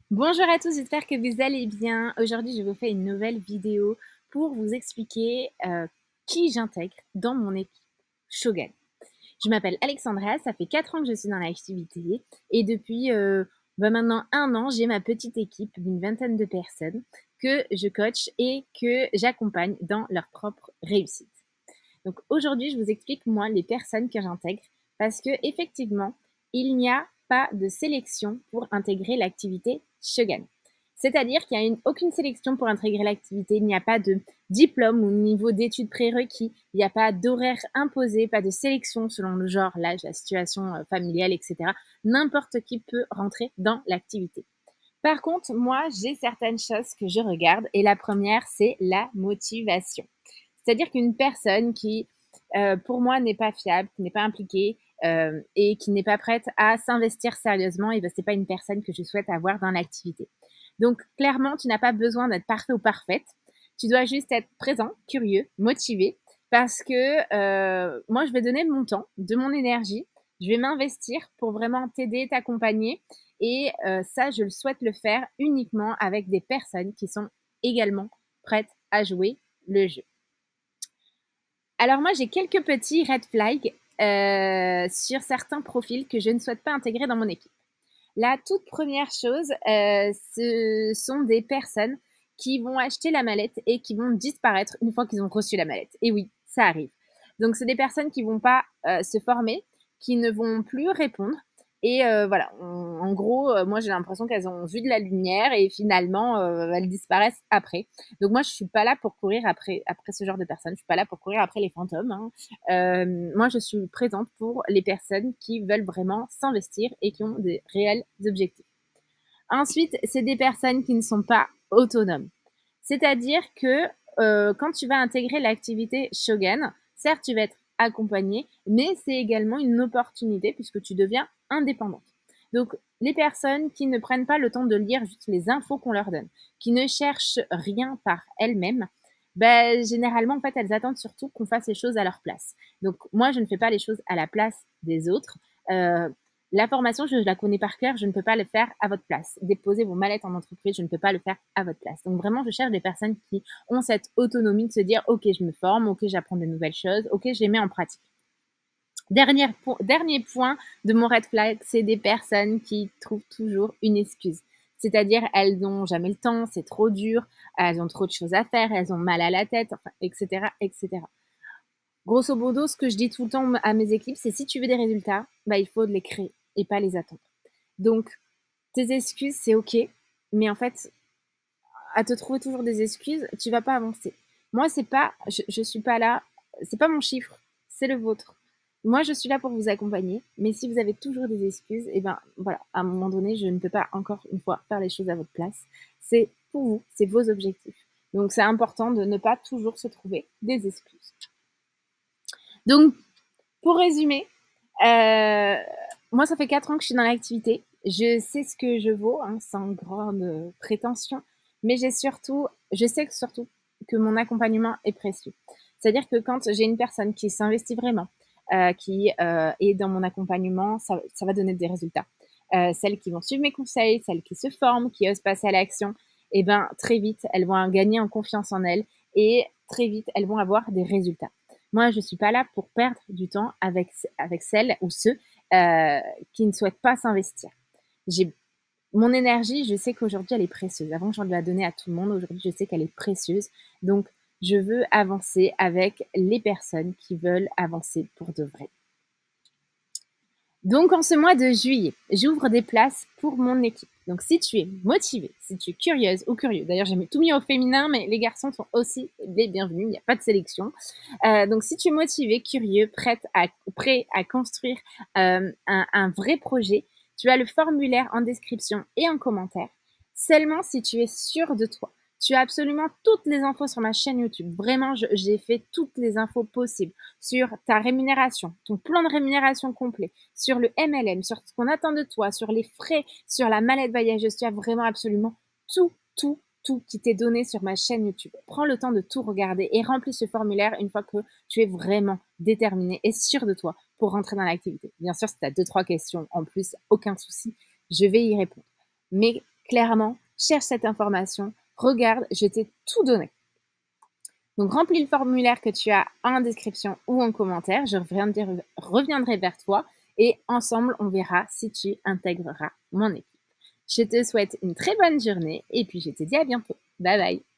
Bonjour à tous, j'espère que vous allez bien. Aujourd'hui, je vous fais une nouvelle vidéo pour vous expliquer qui j'intègre dans mon équipe Shogun. Je m'appelle Alexandra, ça fait 4 ans que je suis dans l'activité et depuis maintenant 1 an, j'ai ma petite équipe d'une vingtaine de personnes que je coach et que j'accompagne dans leur propre réussite. Donc aujourd'hui, je vous explique moi les personnes que j'intègre parce que effectivement, il n'y a pas de sélection pour intégrer l'activité Shogun. C'est-à-dire qu'il n'y a aucune sélection pour intégrer l'activité, il n'y a pas de diplôme ou niveau d'études prérequis, il n'y a pas d'horaire imposé, pas de sélection selon le genre, l'âge, la situation familiale, etc. N'importe qui peut rentrer dans l'activité. Par contre, moi, j'ai certaines choses que je regarde et la première, c'est la motivation. C'est-à-dire qu'une personne qui, pour moi, n'est pas fiable, qui n'est pas impliquée et qui n'est pas prête à s'investir sérieusement, et ben, c'est pas une personne que je souhaite avoir dans l'activité. Donc, clairement, tu n'as pas besoin d'être parfait ou parfaite. Tu dois juste être présent, curieux, motivé, parce que moi, je vais donner de mon temps, de mon énergie. Je vais m'investir pour vraiment t'aider, t'accompagner. Et ça, je le souhaite le faire uniquement avec des personnes qui sont également prêtes à jouer le jeu. Alors moi, j'ai quelques petits red flags sur certains profils que je ne souhaite pas intégrer dans mon équipe. La toute première chose, ce sont des personnes qui vont acheter la mallette et qui vont disparaître une fois qu'ils ont reçu la mallette. Et oui, ça arrive. Donc, c'est des personnes qui vont pas se former, qui ne vont plus répondre. Et voilà, en gros, moi j'ai l'impression qu'elles ont vu de la lumière et finalement elles disparaissent après. Donc moi je suis pas là pour courir après ce genre de personnes. Je suis pas là pour courir après les fantômes, hein. Moi, je suis présente pour les personnes qui veulent vraiment s'investir et qui ont des réels objectifs. Ensuite, c'est des personnes qui ne sont pas autonomes. C'est-à-dire que quand tu vas intégrer l'activité Shogun, certes, tu vas être accompagné, mais c'est également une opportunité puisque tu deviens indépendante. Donc, les personnes qui ne prennent pas le temps de lire juste les infos qu'on leur donne, qui ne cherchent rien par elles-mêmes, ben, généralement, en fait, elles attendent surtout qu'on fasse les choses à leur place. Donc, moi, je ne fais pas les choses à la place des autres. Euh, la formation, je la connais par cœur, je ne peux pas le faire à votre place. Déposer vos mallettes en entreprise, je ne peux pas le faire à votre place. Donc vraiment, je cherche des personnes qui ont cette autonomie de se dire, ok, je me forme, ok, j'apprends des nouvelles choses, ok, je les mets en pratique. Dernier point de mon red flag, c'est des personnes qui trouvent toujours une excuse. C'est-à-dire, elles n'ont jamais le temps, c'est trop dur, elles ont trop de choses à faire, elles ont mal à la tête, enfin, etc., etc. Grosso modo, ce que je dis tout le temps à mes équipes, c'est si tu veux des résultats, bah, il faut les créer et pas les attendre. Donc, tes excuses, c'est ok, mais en fait, à te trouver toujours des excuses, tu vas pas avancer. Moi, c'est pas, je suis pas là, c'est pas mon chiffre, c'est le vôtre. Moi, je suis là pour vous accompagner, mais si vous avez toujours des excuses, et ben voilà, à un moment donné, je ne peux pas encore une fois faire les choses à votre place. C'est pour vous, c'est vos objectifs. Donc, c'est important de ne pas toujours se trouver des excuses. Donc, pour résumer, euh, moi, ça fait 4 ans que je suis dans l'activité. Je sais ce que je vaux, hein, sans grande prétention, mais je sais que surtout que mon accompagnement est précieux. C'est-à-dire que quand j'ai une personne qui s'investit vraiment, qui est dans mon accompagnement, ça va donner des résultats. Celles qui vont suivre mes conseils, celles qui se forment, qui osent passer à l'action, et ben très vite, elles vont gagner en confiance en elles et très vite, elles vont avoir des résultats. Moi, je suis pas là pour perdre du temps avec celles ou ceux qui ne souhaitent pas s'investir. J'ai mon énergie, je sais qu'aujourd'hui, elle est précieuse. Avant, j'en la donnais à tout le monde. Aujourd'hui, je sais qu'elle est précieuse. Donc, je veux avancer avec les personnes qui veulent avancer pour de vrai. Donc, en ce mois de juillet, j'ouvre des places pour mon équipe. Donc, si tu es motivée, si tu es curieuse ou curieux, d'ailleurs, j'ai tout mis au féminin, mais les garçons sont aussi les bienvenus, il n'y a pas de sélection. Donc, si tu es motivé, curieux, prêt à construire un vrai projet, tu as le formulaire en description et en commentaire. Seulement si tu es sûr de toi. Tu as absolument toutes les infos sur ma chaîne YouTube. Vraiment, j'ai fait toutes les infos possibles sur ta rémunération, ton plan de rémunération complet, sur le MLM, sur ce qu'on attend de toi, sur les frais, sur la mallette voyageuse. Tu as vraiment absolument tout qui t'est donné sur ma chaîne YouTube. Prends le temps de tout regarder et remplis ce formulaire une fois que tu es vraiment déterminé et sûr de toi pour rentrer dans l'activité. Bien sûr, si tu as 2-3 questions en plus, aucun souci, je vais y répondre. Mais clairement, cherche cette information, regarde, je t'ai tout donné. Donc, remplis le formulaire que tu as en description ou en commentaire. Je reviendrai vers toi et ensemble, on verra si tu intégreras mon équipe. Je te souhaite une très bonne journée et puis je te dis à bientôt. Bye bye.